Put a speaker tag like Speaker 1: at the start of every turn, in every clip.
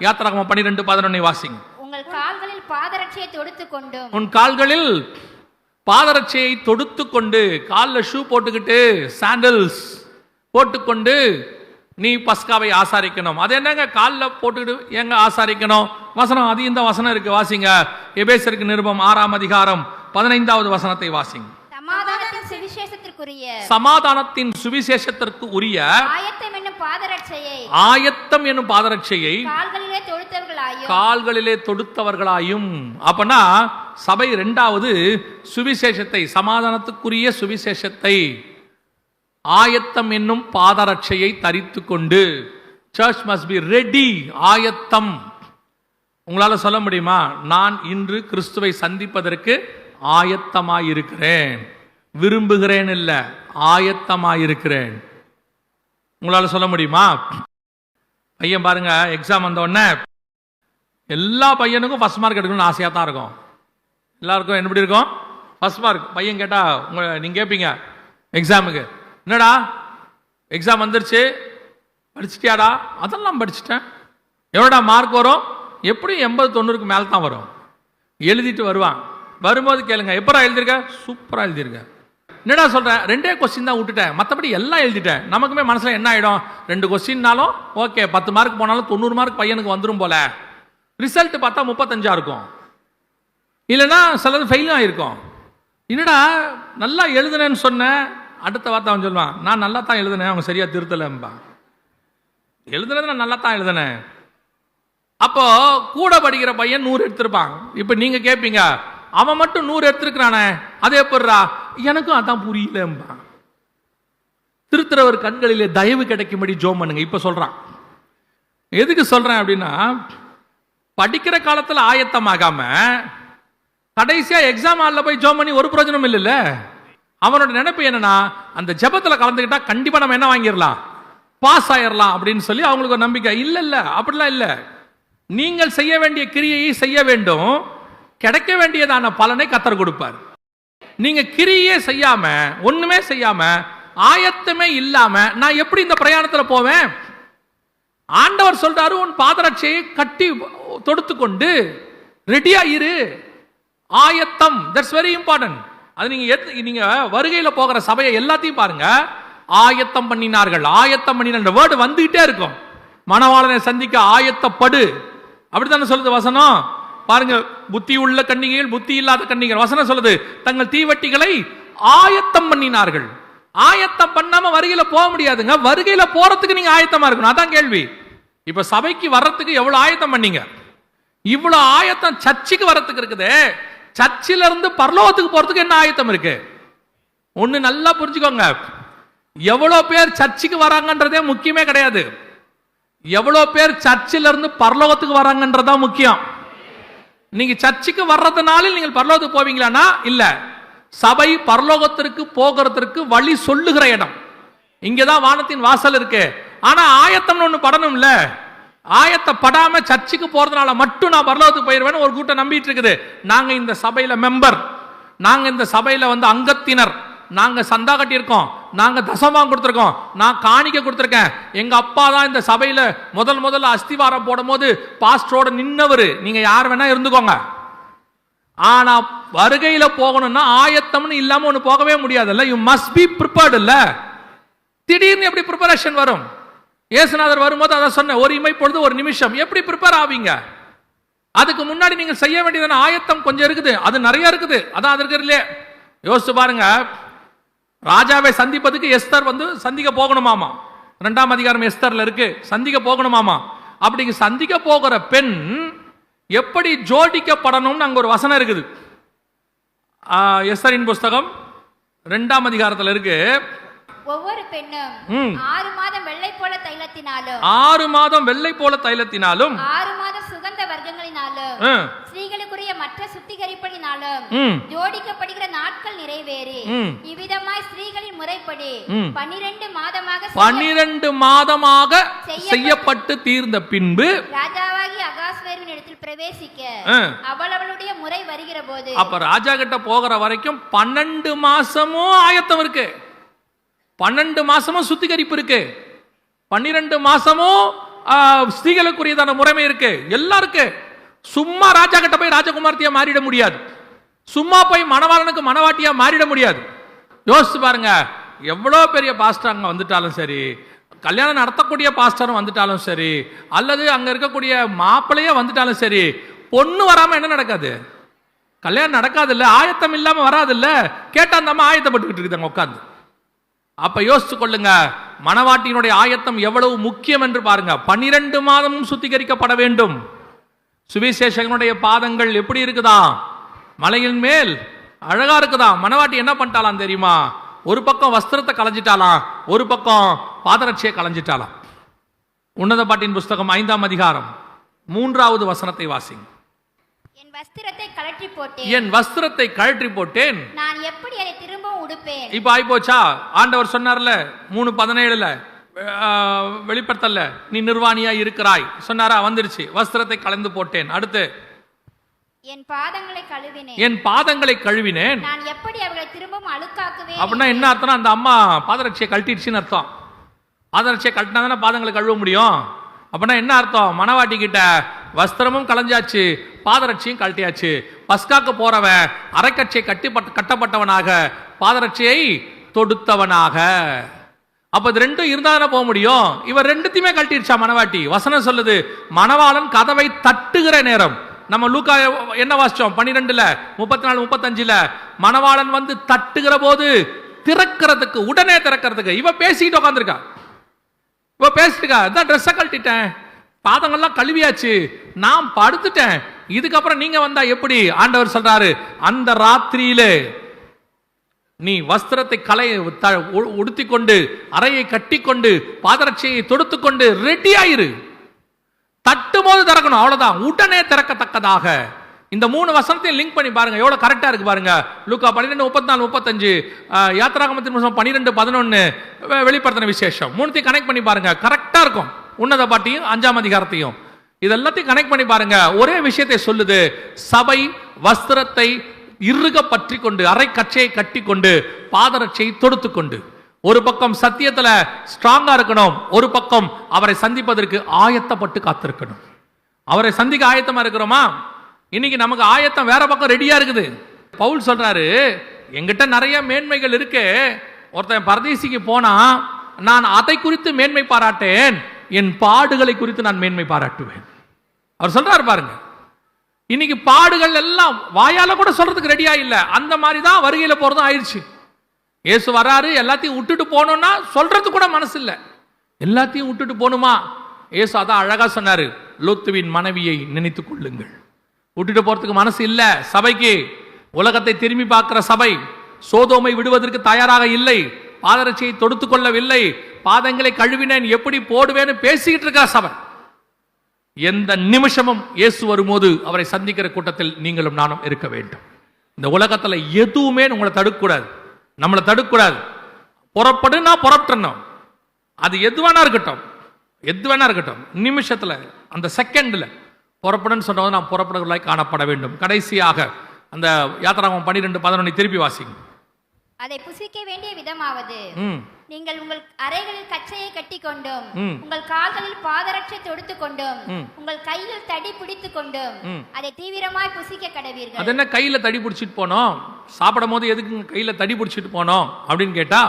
Speaker 1: யாத்திராகமம் 12:11 வாசிங்க.
Speaker 2: உங்கள் கால்களில் பாதரட்சையை தொடுத்துக்கொண்டு,
Speaker 1: உன் கால்களில் பாதரட்சையை தொடுத்துக்கொண்டு, காலில் ஷூ போட்டுக்கிட்டு சாண்டல்ஸ் போட்டுக்கொண்டு நீ பஸ்காவை ஆசாரிக்கணும். அது என்னங்க காலில் போட்டுக்கிட்டு எங்க ஆசாரிக்கணும்? வசனம் அது இந்த வசனம் இருக்கு, வாசிங்க. எபேசியருக்கு நிருபம் 6ஆம் அதிகாரம் 15வது வசனத்தை வாசிங்க.
Speaker 2: சமாதானத்தின் சுவிசேஷத்திற்குரிய,
Speaker 1: சமாதானத்தின் சுவிசேஷத்திற்கு உரிய
Speaker 2: ஆயத்தம் என்னும் பாதரட்சையை,
Speaker 1: ஆயத்தம் என்னும் பாதரட்சையை
Speaker 2: கால்களிலே தொடுத்தவர்களாயும்,
Speaker 1: கால்களிலே தொடுத்தவர்களாயும். அப்பனா சபை இரண்டாவது சுவிசேஷத்தை, சமாதானத்துக்குரிய சுவிசேஷத்தை, ஆயத்தம் என்னும் பாதரட்சையை தரித்து கொண்டு, சர்ச் மஸ்ட் பி ரெடி, ஆயத்தம். உங்களால சொல்ல முடியுமா, நான் இன்று கிறிஸ்துவை சந்திப்பதற்கு ஆயத்தமாயிருக்கிறேன், விரும்புகிறேன் இல்ல, ஆயத்தமாயிருக்கிறேன்? உங்களால சொல்ல முடியுமா? பையன் பாருங்க, எக்ஸாம் வந்த உடனே எல்லா பையனுக்கும் ஃபர்ஸ்ட் மார்க் எடுக்கணும்னு ஆசையாக தான் இருக்கும். எல்லாருக்கும் என்ன எப்படி இருக்கும்? First mark. பையன் கேட்டா நீங்க கேட்பீங்க எக்ஸாமுக்கு, என்னடா எக்ஸாம் வந்துருச்சு படிச்சிட்டியாடா? அதெல்லாம் படிச்சுட்டேன். எவ்வளோடா மார்க் வரும்? எப்படியும் 80-90க்கு மேலே தான் வரும். எழுதிட்டு வருவான். வரும்போது கேளுங்க, எப்படா எழுதிருக்க? சூப்பராக எழுதிருக்க. என்னடா சொல்கிறேன்? 2 கொஸ்டின் தான் விட்டுட்டேன், மற்றபடி எல்லாம் எழுதிட்டேன். நமக்குமே மனசில் என்ன ஆகிடும், 2 கொஸ்டின்னாலும் ஓகே, 10 மார்க் போனாலும் 90 மார்க் பையனுக்கு வந்துடும் போல. ரிசல்ட் பார்த்தா 35 இருக்கும், இல்லைன்னா சிலது ஃபெயிலும் ஆகிருக்கும். என்னடா நல்லா எழுதுனேன்னு சொன்னேன், அடுத்த வார்த்தை அவன் சொல்லுவான், நான் நல்லா தான் எழுதுனேன், அவங்க சரியா திருத்தலம்பா. எழுதுனது நான் நல்லா தான் எழுதுனேன். அப்போ கூட படிக்கிற பையன் 100 எடுத்திருப்பான். இப்போ நீங்க கேட்பீங்க, அவன் மட்டும் 100 எடுத்திருக்கிறானே, அது எப்படிரா? எனக்கும் அதான் புரியலம்பா. திருத்துறவர் கண்களிலே தயவு கிடைக்கும்படி ஜோம் பண்ணுங்க. இப்ப சொல்றான். எதுக்கு சொல்றேன் அப்படின்னா, படிக்கிற காலத்துல ஆயத்தமாகாம கடைசியா எக்ஸாம் ஹால்ல போய் ஜோம் பண்ணி ஒரு பிரயோஜனம் இல்லைல்ல. அவனோட நினைப்பு என்னன்னா, அந்த ஜெபத்துல கலந்துக்கிட்டா கண்டிப்பா நம்ம என்ன வாங்கிடலாம், பாஸ் ஆயிடலாம் அப்படின்னு சொல்லி அவங்களுக்கு ஒரு நம்பிக்கை. இல்ல இல்ல, அப்படிலாம் இல்ல. நீங்கள் செய்ய வேண்டிய கிரியையை செய்ய வேண்டும், கிடைக்க வேண்டியதான பலனை கர்த்தர் கொடுப்பார். நீங்க கிரியே செய்யாம, ஒண்ணுமே செய்யாம, ஆயத்தமே இல்லாம நான் எப்படி இந்த பிரயாணத்துல போவேன்? ஆண்டவர் சொல்றாரு, உன் பாதரட்சையை கட்டி தொடுத்துக்கொண்டு ரெடியா இரு, ஆயத்தம். That's very important. அது நீங்க வருகையில போகிற சபையை எல்லாத்தையும் பாருங்க, ஆயத்தம் பண்ணினார்கள், ஆயத்தம் பண்ணின வேர்டு வந்துகிட்டே இருக்கும். மணவாளனை சந்திக்க ஆயத்தப்படு, அப்படித்தானே சொல்லுது வசனம். பாருங்க, புத்தி உள்ள கன்னிகைகள், புத்தி இல்லாத கன்னிகைகள், வசனம் சொல்லுது, தங்கள் தீவட்டிகளை ஆயத்தம் பண்ணினார்கள். ஆயத்தம் பண்ணாம வருகையில போக முடியாதுங்க. வருகையில போறதுக்கு நீங்க ஆயத்தமா இருக்கணும். அதான் கேள்வி. இப்ப சபைக்கு வர்றதுக்கு எவ்வளவு ஆயத்தம் பண்ணீங்க? இவ்வளவு ஆயத்தம் சர்ச்சுக்கு வர்றதுக்கு இருக்குது. சர்ச்சில இருந்து பரலோகத்துக்கு போறதுக்கு என்ன ஆயத்தம் இருக்கு? ஒண்ணு நல்லா புரிஞ்சுக்கோங்க, எவ்வளவு பேர் சர்ச்சுக்கு வராங்கன்றதே முக்கியமே கிடையாது. எவ்வளவு பேர் சர்ச்சில இருந்து பரலோகத்துக்கு வராங்கன்றதா முக்கியம். நீங்க சர்ச்சுக்கு வர்றதுனால நீங்கள் பரலோகத்துக்கு போவீங்களானா? இல்ல. சபை பரலோகத்திற்கு போகிறதுக்கு வழி சொல்லுகிற இடம். இங்கதான் வானத்தின் வாசல் இருக்கு. ஆனா ஆயத்தம்னு ஒண்ணு படணும்ல. ஆயத்தப்படாம சர்ச்சுக்கு போறதுனால மட்டும் நான் பரலோகத்துக்கு போயிருவேன்னு ஒரு கூட்டம் நம்பிட்டு இருக்குது. நாங்க இந்த சபையில மெம்பர், நாங்க இந்த சபையில அங்கத்தினர், நாங்க சந்தா கட்டியிருக்கோம், நாங்க தசமா கொடுத்திருக்கோம், நான் காணிக்க கொடுத்திருக்கேன், எங்க அப்பா தான் இந்த சபையில முதல்ல அஸ்திவாரம் போடும் போது பாஸ்டரோட நின்னவரு. நீங்க யார் வேணா இருந்துக்கோங்க. ஆனா வருகையில போகணும்னா ஆயத்தம்னு இல்லாம ஒண்ணு போகவே முடியாதுல்ல. யூ மஸ்ட் பி ப்ரிப்பேர்ட் இல்ல. திடீர்னு எப்படி ப்ரிப்பரேஷன் வரும்? இயேசுநாதர் வரும்போது அதை சொன்ன, ஒரு இமை பொழுது ஒரு நிமிஷம். எப்படி ப்ரிப்பேர் ஆவீங்க? அதுக்கு முன்னாடி நீங்க செய்ய வேண்டியதான ஆயத்தம் கொஞ்சம் இருக்குது, அது நிறைய இருக்குது. அதான் அது இருக்கிறதுலே யோசிச்சு பாருங்க. ராஜாவை சந்திப்பதுக்கு எஸ்தர் சந்திக்க போகணுமாமா. 2ஆம் அதிகாரம் எஸ்தர்ல இருக்கு, சந்திக்க போகணுமாமா. அப்படி சந்திக்க போகிற பெண் எப்படி ஜோடிக்கப்படணும்னு அங்க ஒரு வசனம் இருக்குது. எஸ்தரின் புஸ்தகம் 2ஆம் அதிகாரத்தில் இருக்கு.
Speaker 2: ஒவ்வொரு பெண்ணும் 6 மாதம் வெள்ளை போல தைலத்தினாலும்
Speaker 1: 6 மாதம் வெள்ளை போல தைலத்தினாலும்
Speaker 2: 6 மாதம் சுகந்த வர்க்கங்களினாலும் ஸ்திரீகளுக்குரிய மற்ற சுத்திகரிப்பினாலும் ஜோடிக்கப்படுகிற நாட்கள் நிறைவேறி இவ்விதமாய் ஸ்திரீகளின் முறைப்படி 12
Speaker 1: மாதமாக செய்யப்பட்டு தீர்ந்த பின்பு
Speaker 2: ராஜாவாகி அகாஸ்வேருவின் இடத்தில் பிரவேசிக்க அவளுடைய முறை வருகிற போது,
Speaker 1: அப்ப ராஜா கிட்ட போகிற வரைக்கும் 12 மாசமும் ஆயத்தம் இருக்கு, 12 மாசமும் சுத்திகரிப்பு இருக்கு, 12 மாசமும் ஸ்திரீகளுக்குரியதான முறைமை இருக்கு, எல்லாம் இருக்கு. சும்மா ராஜா கிட்ட போய் ராஜகுமார்த்தியா மாறிட முடியாது, சும்மா போய் மணவாளனுக்கு மணவாட்டியா மாறிட முடியாது. யோசிச்சு பாருங்க, எவ்வளோ பெரிய பாஸ்டர் அங்க வந்துட்டாலும் சரி, கல்யாணம் நடத்தக்கூடிய பாஸ்டரும் வந்துட்டாலும் சரி, அல்லது அங்க இருக்கக்கூடிய மாப்பிள்ளையே வந்துட்டாலும் சரி, பொண்ணு வராம என்ன நடக்காது? கல்யாணம் நடக்காது இல்ல, ஆயத்தம் இல்லாம வராது இல்ல. கேட்டா அந்த அம்மா ஆயத்தப்பட்டுக்கிட்டு இருக்குதாங்க உட்காந்து. அப்ப யோசிச்சு கொள்ளுங்க, மணவாட்டியினுடைய ஆயத்தம் எவ்வளவு முக்கியம் என்று பாருங்க. 12 மாதமும் சுத்திகரிக்கப்பட வேண்டும். சுவிசேஷகனுடைய பாதங்கள் எப்படி இருக்குதா? மலையின் மேல் அழகா இருக்குதா? மணவாட்டி என்ன பண்ணிட்டாலாம் தெரியுமா? ஒரு பக்கம் வஸ்திரத்தை களைஞ்சிட்டாலாம், ஒரு பக்கம் பாதரட்சியை களைஞ்சிட்டாலாம். உன்னத பாட்டின் புஸ்தகம் 5ஆம் அதிகாரம் 3வது வசனத்தை வாசிங்க.
Speaker 2: என் வஸ்திரத்தை கழற்றி போட்டேன்,
Speaker 1: என் வஸ்திரத்தை கழற்றி போட்டேன்,
Speaker 2: நான் எப்படி அதை திரும்பவும் உடுப்பேன்.
Speaker 1: இப்ப ஆயிப்போச்சா? ஆண்டவர் சொன்னார்ல 3:17 வெளிப்படுத்தல, நீ நிர்வாணியா இருக்கிறாய் சொன்னாரா? வந்துருச்சு. வஸ்திரத்தை கலந்து போட்டேன். அடுத்து,
Speaker 2: என் பாதங்களை கழுவினேன்,
Speaker 1: என் பாதங்களை கழுவினேன்,
Speaker 2: நான் எப்படி அவர்களை திரும்பவும் அழுக்காக்குவேன்.
Speaker 1: அப்படின்னா என்ன அர்த்தம்? அந்த அம்மா பாதரட்சியை கழட்டிடுச்சுன்னு அர்த்தம். பாதரட்சியை கழட்டினா தானே பாதங்களை கழுவ முடியும். அப்படின்னா என்ன அர்த்தம்? மணவாட்டி கிட்ட வஸ்திரமும் களைஞ்சாச்சு, பாதரட்சியும் கழட்டியாச்சு. பஸ்காக்கு போறவன் அரைக்கட்சியை கட்டப்பட்டவனாக, பாதரட்சியை தொடுத்தவனாக. அப்ப இது ரெண்டும் இருந்தா தானே போக முடியும். இவர் ரெண்டுத்தையுமே கழட்டிடுச்சா மணவாட்டி. வசனம் சொல்லுது, மணவாளன் கதவை தட்டுகிற நேரம். நம்ம லூக்கா என்ன வாசிச்சோம்? 12 34 35 மணவாளன் வந்து தட்டுகிற போது திறக்கிறதுக்கு, உடனே திறக்கிறதுக்கு இவ பேசிட்டு உட்காந்துருக்கா. இவ பேசிட்டுக்கா, இதான் ட்ரெஸ்ஸை கழட்டிட்டேன், பாதங்கள்லாம் கழுவியாச்சு, நான் படுத்துட்டேன், இதுக்கப்புறம் நீங்க வந்தா எப்படி? ஆண்டவர் சொல்றாரு, அந்த ராத்திரியிலே நீ வஸ்திரத்தை உடுத்தி கொண்டு, அறையை கட்டி கொண்டு, பாதரட்சியை தொடுத்து கொண்டு ரெடி ஆயிரு. தட்டும் போது திறக்கணும், அவ்வளவுதான். உடனே திறக்கத்தக்கதாக. இந்த 3 வசனத்தையும் லிங்க் பண்ணி பாருங்க, எவ்வளவு கரெக்டா இருக்கு பாருங்க. லூக்கா 12 34 35, யாத்திராகமத்தின் புத்தகம் 12 11, வெளிப்படுத்தின விசேஷம், 3த்தையும் கனெக்ட் பண்ணி பாருங்க, கரெக்டா இருக்கும். உன்னத பாட்டியும் 5ஆம் அதிகாரத்தையும் இதெல்லாத்தையும் கனெக்ட் பண்ணி பாருங்க. ஒரே விஷயத்தை சொல்லுது, சபை வஸ்திரத்தை இறுக பற்றி கொண்டு, அரை கச்சையை கட்டி கொண்டு, பாதரட்சியை தொடுத்து கொண்டு, ஒரு பக்கம் சத்தியத்துல ஸ்ட்ராங்கா இருக்கணும், ஒரு பக்கம் அவரை சந்திப்பதற்கு ஆயத்தப்பட்டு காத்திருக்கணும். அவரை சந்திக்க ஆயத்தமா இருக்கிறோமா? இன்னைக்கு நமக்கு ஆயத்தம் வேற பக்கம் ரெடியா இருக்குது. பவுல் சொல்றாரு, எங்கிட்ட நிறைய மேன்மைகள் இருக்கு. ஒருத்தன் பரதேசிக்கு போனா நான் அதை குறித்து மேன்மை பாராட்டேன், என் பாடுகளை குறித்து நான் மேன்மை பாராட்டுவேன். அவர் சொல்றாரு பாருங்க. இன்னைக்கு பாடுகள் எல்லாம் வாயால கூட சொல்றதுக்கு ரெடியா இல்ல. அந்த மாதிரி தான் வருகையில போறதும் ஆயிடுச்சு. இயேசு வராரு, எல்லாத்தையும் விட்டுட்டு போகணும்னா சொல்றது கூட மனசு இல்ல. எல்லாத்தையும் விட்டுட்டு போகணுமா? இயேசு அதான் அழகா சொன்னாரு, லோத்துவின் மனைவியை நினைத்துக் கொள்ளுங்கள். விட்டுட்டு போறதுக்கு மனசு இல்ல சபைக்கு. உலகத்தை திரும்பி பார்க்கிற சபை சோதோமை விடுவதற்கு தயாராக இல்லை. பாதரட்சியை தொடுத்து கொள்ளவில்லை. பாதங்களை கழுவினேன், எப்படி போடுவேன்னு பேசிக்கிட்டு இருக்கா சபை. எந்த நிமிஷமும் இயேசு வரும்போது அவரை சந்திக்கிற கூட்டத்தில் நீங்களும் நானும் இருக்க வேண்டும். இந்த உலகத்துல எதுவுமே உங்களை தடுக்கக்கூடாது, நம்மளை தடுக்கக்கூடாது. புறப்படுனா புறப்படணும். அது எது வேணா இருக்கட்டும், எது வேணா இருக்கட்டும். நிமிஷத்துல, அந்த செகண்ட்ல புறப்படுன்னு சொன்னது நாம் புறப்படுவதாய் காணப்பட வேண்டும். கடைசியாக அந்த யாத்திராகமம் 12 11 திருப்பி வாசிங்க.
Speaker 2: அதை புசிக்க வேண்டிய விதமாவது, நீங்கள் உங்கள் அறைகளில் கச்சையை கட்டி கொண்டும், உங்கள் கால்களில் பாதரட்சை தொடுத்து கொண்டும், உங்கள் கையில் தடி பிடித்துக் கொண்டும் அதை தீவிரமாய் புசிக்க கடவீர்கள். அது என்ன
Speaker 1: கையில தடி பிடிச்சிட்டு போனோம்? சாப்பிடும் போது எதுக்கு கையில தடி பிடிச்சிட்டு போனோம் அப்படின்னு கேட்டா,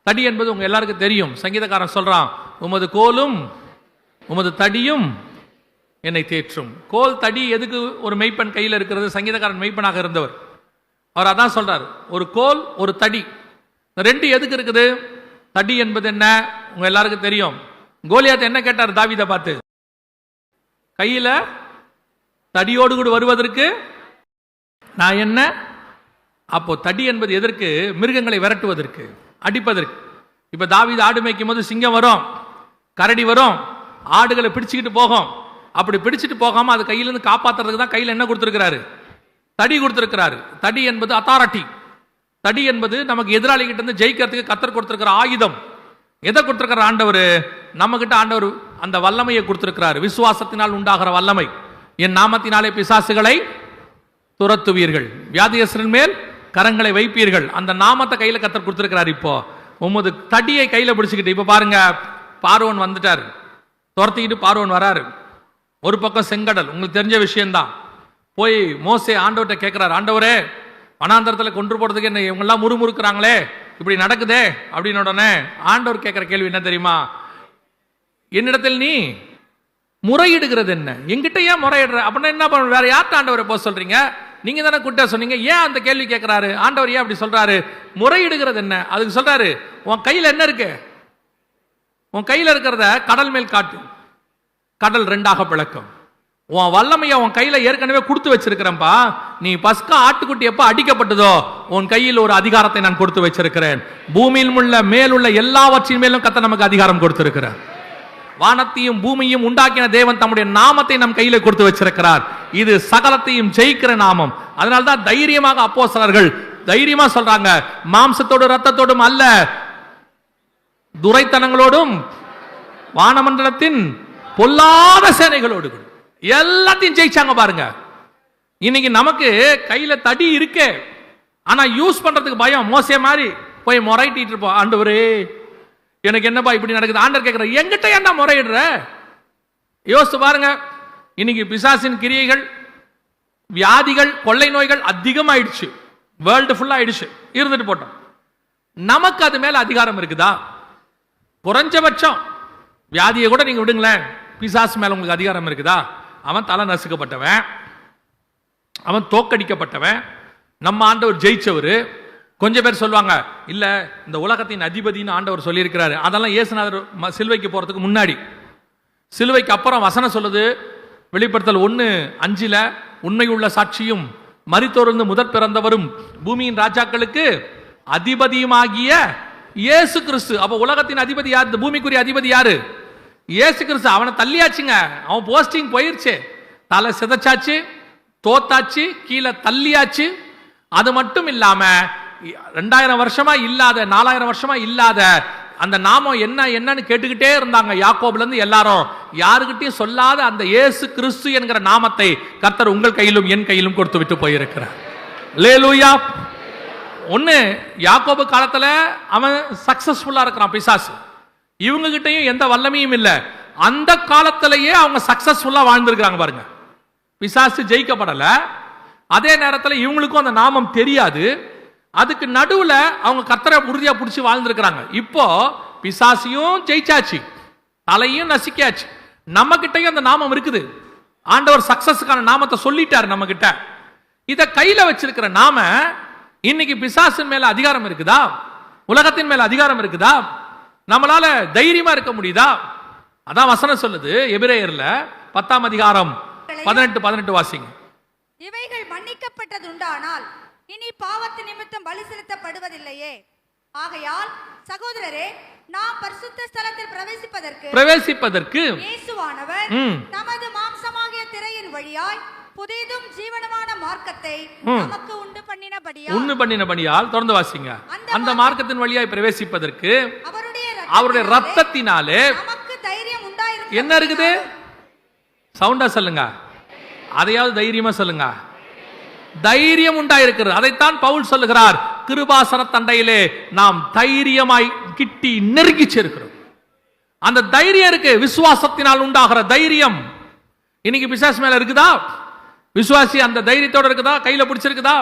Speaker 1: தடி என்பது உங்க எல்லாருக்கும் தெரியும். சங்கீதக்காரன் சொல்றான், உமது கோலும் உமது தடியும் என்னை தேற்றும். கோல் தடி எதுக்கு ஒரு மெய்ப்பெண் கையில் இருக்கிறது? சங்கீதக்காரன் மெய்ப்பனாக இருந்தவர், அவர் அதான் சொல்றாரு. ஒரு கோல், ஒரு தடி, ரெண்டு எதுக்கு இருக்குது? தடி என்பது என்ன உங்க எல்லாருக்கும் தெரியும். கோலியாத் என்ன கேட்டார் தாவீதை பார்த்து? கையில தடியோடு கூட வருவதற்கு நான் என்ன? அப்போ தடி என்பது எதற்கு? மிருகங்களை விரட்டுவதற்கு, அடிப்பதற்கு. இப்ப தாவீது ஆடு மேய்க்கும் போது சிங்கம் வரும், கரடி வரும், ஆடுகளை பிடிச்சுக்கிட்டு போகும். அப்படி பிடிச்சிட்டு போகாம அது கையிலிருந்து காப்பாத்துறதுக்கு தான் கையில் என்ன கொடுத்திருக்கிறாரு? தடி கொடுத்திருக்கிறாரு. தடி என்பது அத்தாரிட்டி. தடி என்பது நமக்கு எதிராளி கிட்ட இருந்து ஜெயிக்கிறதுக்கு கர்த்தர் கொடுத்திருக்கிற ஆயுதம். எதை கொடுத்திருக்கிற ஆண்டவர்? நம்ம கிட்ட ஆண்டவர் அந்த வல்லமையை கொடுத்திருக்கிறார். விசுவாசத்தினால் உண்டாகிற வல்லமை. என் நாமத்தினாலே பிசாசுகளை துரத்துவீர்கள், வியாதியஸ்தரின் மேல் கரங்களை வைப்பீர்கள். அந்த நாமத்தை கையில கர்த்தர் கொடுத்திருக்கிறார். இப்போ உமது தடியை கையில பிடிச்சுக்கிட்டு, இப்ப பாருங்க, பார்வோன் வந்துட்டார். துரத்திக்கிட்டு பார்வோன் வராரு. ஒரு பக்கம் செங்கடல், உங்களுக்கு தெரிஞ்ச விஷயம்தான். போய் மோசே ஆண்டவர்கிட்ட கேட்கிறார், ஆண்டவரே வனாந்தரத்தில் கொன்று போடுறதுக்கு என்ன இவங்கெல்லாம் முறுமுறுக்கிறாங்களே, இப்படி நடக்குதே அப்படின்னு. உடனே ஆண்டவர் கேட்கிற கேள்வி என்ன தெரியுமா? என்னிடத்தில் நீ முறையிடுகிறது என்ன? எங்கிட்ட ஏன் முறையிடுற? அப்படின்னா என்ன பண்ண, வேற யார்கிட்ட ஆண்டவரை போக சொல்றீங்க? நீங்க தானே கூட்ட சொன்னீங்க. ஏன் அந்த கேள்வி கேட்கிறாரு ஆண்டவர்? ஏன் அப்படி சொல்றாரு? முறையிடுகிறது என்ன? அதுக்கு சொல்றாரு, உன் கையில என்ன இருக்கு? உன் கையில இருக்கிறத கடல் மேல் காட்டு, கடல் ரெண்டாக பிளக்கும். உன் வல்லமையை உன் கையில ஏற்கனவே கொடுத்து வச்சிருக்கிறேன்ப்பா. நீ பஸ்கா ஆட்டுக்குட்டி எப்ப அடிக்கப்பட்டதோ உன் கையில் ஒரு அதிகாரத்தை நான் கொடுத்து வச்சிருக்கிறேன். பூமியில் உள்ள மேலுள்ள எல்லாவற்றின் மேலும் கர்த்தர் நமக்கு அதிகாரம் கொடுத்திருக்கிறார். வானத்தையும் பூமியையும் உண்டாக்கின தேவன் தம்முடைய நாமத்தை நம் கையில கொடுத்து வச்சிருக்கிறார். இது சகலத்தையும் ஜெயிக்கிற நாமம். அதனால்தான் தைரியமாக அப்போஸ்தலர்கள் தைரியமா சொல்றாங்க, மாம்சத்தோடு ரத்தத்தோடும் அல்ல, துரைத்தனங்களோடும் வானமண்டலத்தின் பொல்லாத சேனைகளோடு எல்லாத்தையும் ஜெயிச்சாங்க. பாருங்க, இன்னைக்கு நமக்கு கையில தடி இருக்கே, ஆனா யூஸ் பண்றதுக்கு பயம். மோசே மாதிரி போய் முறையிட்டு இருப்போம், ஆண்டவரே எனக்கு என்னப்பா இப்படி நடக்குது. ஆண்டவர் கேட்கிற, எங்கிட்ட என்ன முறையிடுற? யோசித்து பாருங்க, இன்னைக்கு பிசாசின் கிரியைகள், வியாதிகள், கொள்ளை நோய்கள் அதிகமாயிடுச்சு, வேர்ல்டு ஃபுல்லா ஆயிடுச்சு. இருந்துட்டு போட்டோம், நமக்கு அது மேல அதிகாரம் இருக்குதா? குறைஞ்சபட்சம் வியாதியை கூட நீங்க விடுங்களேன், பிசாசு மேல உங்களுக்கு அதிகாரம் இருக்குதா? அவன் தலை நசுக்கப்பட்டவன், அவன் தோக்கடிக்கப்பட்டவன். நம்ம ஆண்டவர் ஜெயிச்சவர். கொஞ்சம் பேர் சொல்லுவாங்க, இல்ல இந்த உலகத்தின் அதிபதினு ஆண்டவர் சொல்லியிருக்கிறாரு. அதெல்லாம் இயேசுநாதர் சிலுவைக்கு போறதுக்கு முன்னாடி. சிலுவைக்கு அப்புறம் வசனம் சொல்லுது, வெளிப்படுத்தல் 1:5, உண்மையுள்ள சாட்சியும் மரித்தோரிலிருந்து முதற் பிறந்தவரும் பூமியின் ராஜாக்களுக்கு அதிபதியுமாகிய இயேசு கிறிஸ்து. அப்ப உலகத்தின் அதிபதி யார்? இந்த பூமிக்குரிய அதிபதி யாரு? இயேசு கிறிஸ்து. அவனை தள்ளியாச்சுங்க, அவன் போஸ்டிங் போயிருச்சு, தலை சிதைச்சாச்சு, தோத்தாச்சு, கீழே தள்ளியாச்சு. அது மட்டும் இல்லாம 2000 வருஷமா இல்லாத, 4000 வருஷமா இல்லாத அந்த நாமம் என்னன்னு கேட்டுக்கிட்டே இருந்தாங்க யாக்கோபுல இருந்து எல்லாரும். யாருக்கிட்டையும் சொல்லாத அந்த இயேசு கிறிஸ்து என்கிற நாமத்தை கர்த்தர் உங்கள் கையிலும் என் கையிலும் கொடுத்து விட்டு போயிருக்கிறார். அல்லேலூயா. ஒண்ணு, யாக்கோபு காலத்துல அவன் சக்சஸ்ஃபுல்லா இருக்கிறான் பிசாசு, இவங்க கிட்டையும் எந்த வல்லமையும் இல்ல. அந்த காலத்திலேயே அவங்க சக்சஸ்ஃபுல்லா வாழ்ந்திருக்கிறாங்க பாருங்க. பிசாசு ஜெயிக்கப்படல, அதே நேரத்தில் இவங்களுக்கும் அந்த நாமம் தெரியாது. அதுக்கு நடுவுல அவங்க கர்த்தரை உறுதியா பிடிச்சி வாழ்ந்திருக்கிறாங்க. இப்போ பிசாசியும் ஜெயிச்சாச்சு, தலையும் நசிக்காச்சு. நம்ம கிட்டையும் அந்த நாமம் இருக்குது. ஆண்டவர் சக்சஸ்க்கான நாமத்தை சொல்லிட்டாரு நம்ம கிட்ட. இத கையில வச்சிருக்கிற நாம இன்னைக்கு பிசாசின் மேல அதிகாரம் இருக்குதா? உலகத்தின் மேல அதிகாரம் இருக்குதா? நம்மளால தைரியமா இருக்க முடியுதா? அதான் வசனம் சொல்லுது, எபிரேயர்ல 10ஆம் அதிகாரம் 18 வாசிங்க.
Speaker 3: இவைகள் மன்னிக்கப்பட்டது உண்டானால் இனி பாவத்து நிமித்தம் பலி செலுத்தப்படுவதில்லையே. ஆகையால் சகோதரரே, நாம் பரிசுத்த ஸ்தலத்தில் பிரவேசிப்பதற்கு இயேசுவானவர் நமது மாம்சமாகிய திரையின் வழியாய் புதிதும் ஜீவனமான மார்க்கத்தை நமக்கு உண்டு பண்ணினபடியால் தொடர்ந்து வாசிங்க. அந்த மார்க்கத்தின் வழியாய் பிரவேசிப்பதற்கு அவருடைய ரத்தத்தினாலே நமக்கு தைரியம் உண்டாயிருக்கு. என்ன இருக்குது? சவுண்டா சொல்லுங்க, அதையாவது தைரியமா சொல்லுங்க. தைரியம் உண்டாயிருக்கிறது. அதைத்தான் பவுல் சொல்லுகிறார், கிருபாசன தண்டையிலே நாம் தைரியமாய் கிட்டி நெருங்கி சேர்க்கிறோம். அந்த தைரியம் இருக்கு, விசுவாசத்தினால் உண்டாகிற தைரியம். இன்னைக்கு பிசாசு மேல இருக்குதா? விசுவாசி அந்த தைரியத்தோட இருக்குதா? கையில பிடிச்சிருக்குதா?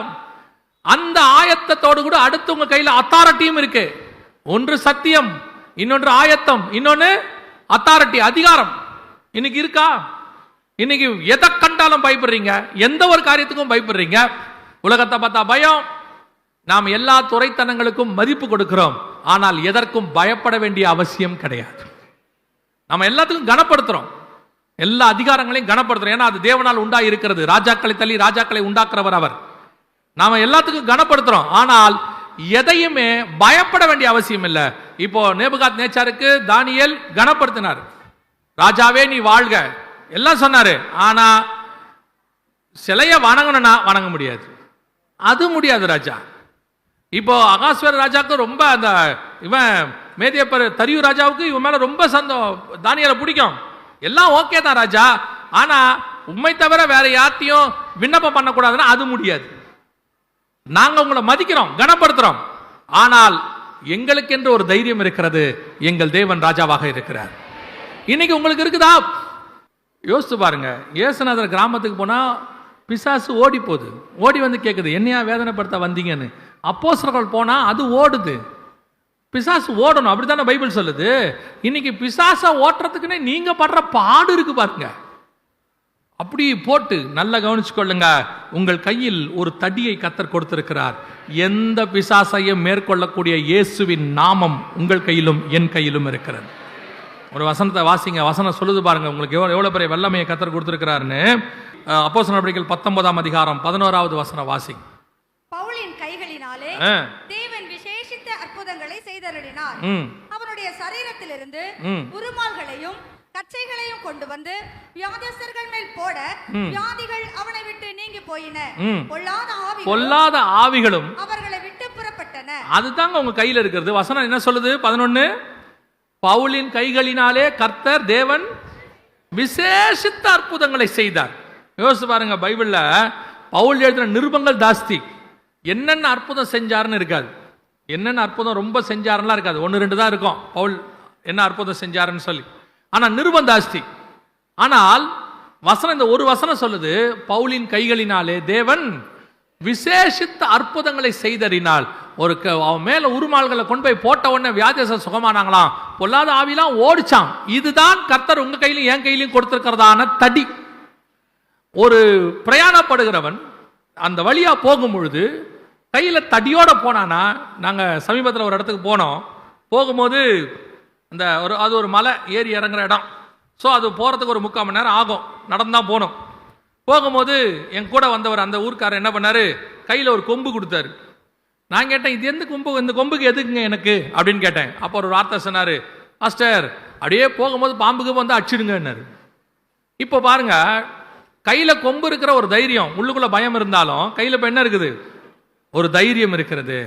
Speaker 3: அந்த ஆயத்தத்தோடு கூட அடுத்து உங்க கையில அத்தாரிட்டியும் இருக்கு. ஒன்று சத்தியம், இன்னொன்று ஆயத்தம், இன்னொன்னு அத்தாரிட்டி, அதிகாரம். இன்னைக்கு இருக்கா? இன்னைக்கு எதை கண்டாலும் பயப்படுறீங்க, எந்த ஒரு காரியத்துக்கும் பயப்படுறீங்க. உலகத்தை பார்த்தா பயம். நாம் எல்லா துரைத்தனங்களுக்கும் மதிப்பு கொடுக்கிறோம், ஆனால் எதற்கும் பயப்பட வேண்டிய அவசியம் கிடையாது. நம்ம எல்லாத்துக்கும் கனப்படுத்துறோம், எல்லா அதிகாரங்களையும் கனப்படுத்துறோம். ஏன்னா அது தேவனால் உண்டா இருக்கிறது. ராஜாக்களை தள்ளி ராஜாக்களை உண்டாக்குறவர் அவர். நாம எல்லாத்துக்கும் கனப்படுத்துறோம், ஆனால் எதையுமே பயப்பட வேண்டிய அவசியம் இல்லை. இப்போ நேபுகாத் நேச்சாருக்கு தானியேல் கனப்படுத்தினார், ராஜாவே நீ வாழ்க எல்லாம் சொன்னாரு. ஆனா சிலைய வணங்கணும்னா வணங்க முடியாது, அது முடியாது ராஜா. இப்போ அகாஸ்வர ராஜாவுக்கு ரொம்ப அந்த இவன் மேதியப்பர் தரியு ராஜாவுக்கு இவன் மேல ரொம்ப தானியேலை பிடிக்கும். எல்லாம் ஓகே தான் ராஜா, ஆனா உண்மை தவிர வேற யார்த்தையும் விண்ணப்பம் பண்ணக்கூடாதுன்னா அது முடியாது. நாங்க உங்களை மதிக்கிறோம், கனப்படுத்துறோம், ஆனால் எங்களுக்கென்று ஒரு தைரியம் இருக்கிறது. எங்கள் தேவன் ராஜாவாக இருக்கிறார்.
Speaker 1: இன்னைக்கு உங்களுக்கு இருக்குதா? யோசிச்சு பாருங்க. இயேசுநாதர் கிராமத்துக்கு போனா பிசாசு ஓடி போகுது, ஓடி வந்து கேட்குது, என்னையா வேதனைப்படுத்த வந்தீங்கன்னு. அப்போஸ்தலர்கள் போனா அது ஓடுது. பிசாசு ஓடணும், அப்படித்தானே பைபிள் சொல்லுது. இன்னைக்கு பிசாசை ஓட்டுறதுக்குன்னே நீங்க படுற பாடு இருக்கு பாருங்க. அப்படி போட்டு நல்லா கவனிச்சு கொள்ளுங்க. உங்கள் கையில் ஒரு தடியை கர்த்தர் கொடுத்திருக்கிறார். எந்த பிசாசையும் மேற்கொள்ளக்கூடிய இயேசுவின் நாமம் உங்கள் கையிலும் என் கையிலும் இருக்கிறது. ஒரு வசனத்தை வாசிங்க. வசனம் சொல்லுது பாருங்க, உங்களுக்கு எவ்வளவு பெரிய வல்லமையை கர்த்தர் கொடுத்திருக்கிறாருன்னு. அப்போஸ்தலர் நடவடிக்கைகள் 19ஆம் அதிகாரம் 11வது வசனம் வாசிங்க.
Speaker 3: பவுலின் கைகளினாலே தேவன் விசேஷித்த அற்புதங்களை செய்தருளினார். அவனுடைய சரீரத்திலிருந்து உருமால்களையும் கச்சைகளையும் கொண்டு வந்து வியாதியஸ்தர்கள் மேல் போட வியாதிகள் அவனை விட்டு நீங்கி போயின. பொல்லாத ஆவிகளும் அவர்களை விட்டு புறப்பட்டன. அதுதாங்க உங்க கையில இருக்கிறது. வசனம் என்ன சொல்லுது? 11 பவுலின் கைகளினாலே கர்த்தர் தேவன் விசேஷித்த அற்புதங்களை செய்தார். யோசிச்சு பாருங்க. பைபிள்ல பவுல் எழுதின நிருபங்கள் ஜாஸ்தி. என்னென்ன அற்புதம் செஞ்சாருன்னு இருக்காது. என்னென்ன அற்புதம் ரொம்ப செஞ்சாருலாம் இருக்காது. 1-2 தான் இருக்கும் பவுல் என்ன அற்புதம் செஞ்சாருன்னு சொல்லி. ஆனா நிருபம் ஜாஸ்தி. ஆனால் வசனம், இந்த ஒரு வசனம் சொல்லுது, பவுலின் கைகளினாலே தேவன் விசேஷித்த அற்புதங்களை செய்தறினால். ஒரு அவன் மேல உருமால்களை கொண்டு போய் போட்ட உடனே வியாதியஸ்தர் சுகமானாங்களாம், பொல்லாத ஆவிலாம் ஓடிச்சான். இதுதான் கர்த்தர் உங்க கையிலும் என் கையிலும் கொடுத்திருக்கிறதான தடி. ஒரு பிரயாணப்படுகிறவன் அந்த வழியா போகும் பொழுது கையில தடியோட போனானா, நாங்க சமீபத்தில் ஒரு இடத்துக்கு போனோம். போகும்போது அந்த அது ஒரு மலை ஏறி இறங்குற இடம். ஸோ அது போறதுக்கு ஒரு 3/4 மணி நேரம் ஆகும். நடந்தான் போனோம். போகும்போது என் கூட வந்தவர் அந்த ஊர்க்காரர் என்ன பண்ணாரு, கையில ஒரு கொம்பு கொடுத்தாரு. நான் கேட்டேன், இது எந்த கொம்பு, இந்த கொம்புக்கு எதுக்குங்க எனக்கு அப்படின்னு கேட்டேன். அப்போ ஒரு வார்த்தை சொன்னாரு, மாஸ்டர் அப்படியே போகும்போது பாம்புக்கு வந்து அடிச்சிடுங்கன்னாரு. இப்போ பாருங்க, கையில கொம்பு இருக்கிற ஒரு தைரியம், உள்ளுக்குள்ள பயம் இருந்தாலும் கையில இப்ப என்ன இருக்குது? ஒரு தைரியம் இருக்கிறது.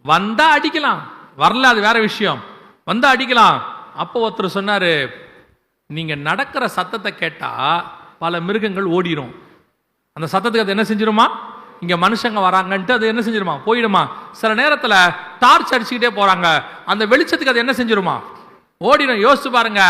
Speaker 3: வந்தா அடிக்கலாம், வரல அது வேற விஷயம், வந்தா அடிக்கலாம். அப்போ ஒருத்தர் சொன்னாரு, நீங்க நடக்கிற சத்தத்தை கேட்டா பல மிருகங்கள் ஓடிடும். அந்த சத்தத்துக்கு அது என்ன செஞ்சிருமா? இங்க மனுஷங்க வராங்கன்ட்டு அது என்ன செஞ்சிருமா? போயிடுமா. சில நேரத்துல டார்ச் அடிச்சுக்கிட்டே போறாங்க, அந்த வெளிச்சத்துக்கு அது என்ன செஞ்சிருமா? ஓடிடும். யோசிச்சு பாருங்க,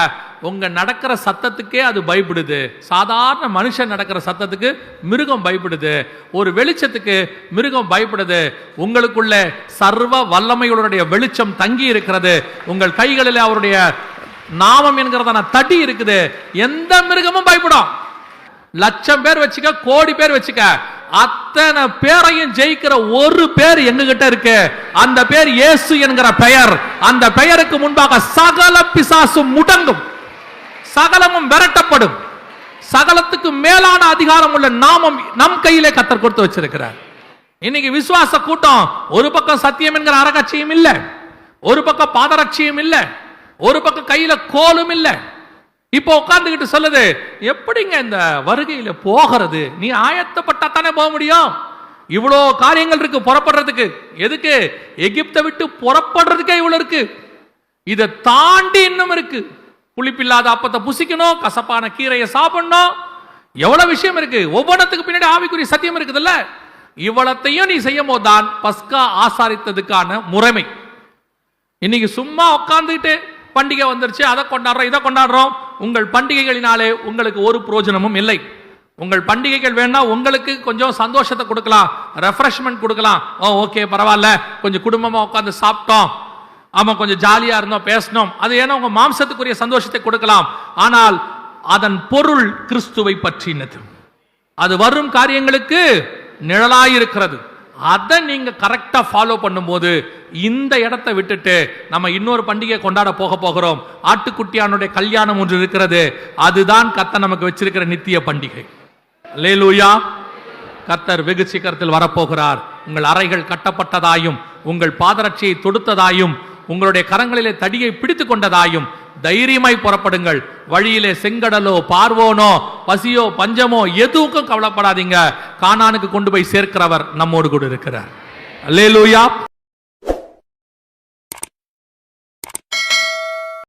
Speaker 3: உங்க நடக்கிற சத்தத்துக்கே அது பயப்படுது. சாதாரண மனுஷன் நடக்கிற சத்தத்துக்கு மிருகம் பயப்படுது. ஒரு வெளிச்சத்துக்கு மிருகம் பயப்படுது. உங்களுக்குள்ள சர்வ வல்லமையுடைய வெளிச்சம் தங்கி இருக்கிறது. உங்கள் கைகளில் அவருடைய நாமம் என்கிறதான தடி இருக்குது. எந்த மிருகமும் பயப்படும். 1,00,000 பேர் வச்சுக்க, கோடி பேர் வச்சுக்க, அத்தனை பேரையும் ஜெயிக்கிற ஒரு பேர் எங்க கிட்ட இருக்கு. அந்த பேர் இயேசு என்கிற பெயர். அந்த பெயருக்கு முன்பாக சகல பிசாசும் முடங்கும், சகலமும் விரட்டப்படும். சகலத்துக்கு மேலான அதிகாரம் உள்ள நாமம் நம் கையிலே கர்த்தர் கொடுத்து வச்சிருக்கிறார். இன்னைக்கு விசுவாச கூட்டம் ஒரு பக்கம் சத்தியம் என்கிற அரகட்சியும் இல்ல, ஒரு பக்கம் பாதரட்சியும் இல்ல, ஒரு பக்கம் கையில கோலும் இல்ல. இப்போ உட்கார்ந்துகிட்டு சொல்லுது, எப்படிங்க இந்த வருகையில போகிறது? நீ ஆயத்தப்பட்டா தானே போக முடியும். இவ்வளோ காரியங்கள் இருக்கு புறப்படுறதுக்கு. எதுக்கு? எகிப்தை விட்டு புறப்படுறதுக்கே இவ்வளவு இருக்கு. இதை தாண்டி இன்னும் இருக்கு. புளிப்பில்லாத அப்பத்தை புசிக்கணும், கசப்பான கீரையை சாப்பிடணும், எவ்வளவு விஷயம் இருக்கு. ஒவ்வொன்றத்துக்கு பின்னாடி ஆவிக்குரிய சத்தியம் இருக்குதுல்ல. இவ்வளத்தையும் நீ செய்யும் போதுதான் பஸ்கா ஆசாரித்ததுக்கான முறைமை. இன்னைக்கு சும்மா உட்கார்ந்துட்டு பண்டிகை வந்துருச்சு, அதை கொண்டாடுறோம், இதை கொண்டாடுறோம். உங்கள் பண்டிகைகளினாலே உங்களுக்கு ஒரு பிரயோஜனமும் இல்லை. உங்கள் பண்டிகைகள் வேணா உங்களுக்கு கொஞ்சம் சந்தோஷத்தை கொடுக்கலாம், ரெஃப்ரெஷ்மெண்ட் கொடுக்கலாம். ஓகே பரவாயில்ல, கொஞ்சம் குடும்பமா உட்கார்ந்து சாப்பிட்டோம், ஆமா கொஞ்சம் ஜாலியா இருந்தோம், பேசணும், அது ஏன்னா உங்க மாம்சத்துக்குரிய சந்தோஷத்தை கொடுக்கலாம். ஆனால் அதன் பொருள் கிறிஸ்துவை பற்றினது. அது வரும் காரியங்களுக்கு நிழலாயிருக்கிறது. அதை நீங்க கரெக்டா ஃபாலோ பண்ணும்போது இந்த இடத்தை விட்டுட்டு நம்ம இன்னொரு பண்டிகை கொண்டாட போகிறோம். ஆட்டுக்குட்டியானுடைய கல்யாணம் ஒன்று இருக்கிறது. அதுதான் கர்த்தர் நமக்கு வச்சிருக்கிற நித்திய பண்டிகை. அல்லேலூயா. கர்த்தர் வெகு சீக்கிரத்தில் வரப்போகிறார். உங்கள் அறைகள் கட்டப்பட்டதாயும், உங்கள் பாதரட்சியை தொடுத்ததாயும், உங்களுடைய கரங்களிலே தடியை பிடித்து கொண்டதாயும் தைரியமாய் புறப்படுங்கள். வழியிலே செங்கடலோ பார்வோனோ பசியோ பஞ்சமோ எதுவுக்கும் கவலைப்படாதீங்க. கானானுக்கு கொண்டு போய் சேர்க்கிறவர் நம்மோடு கூட இருக்கிறார். அல்லேலூயா.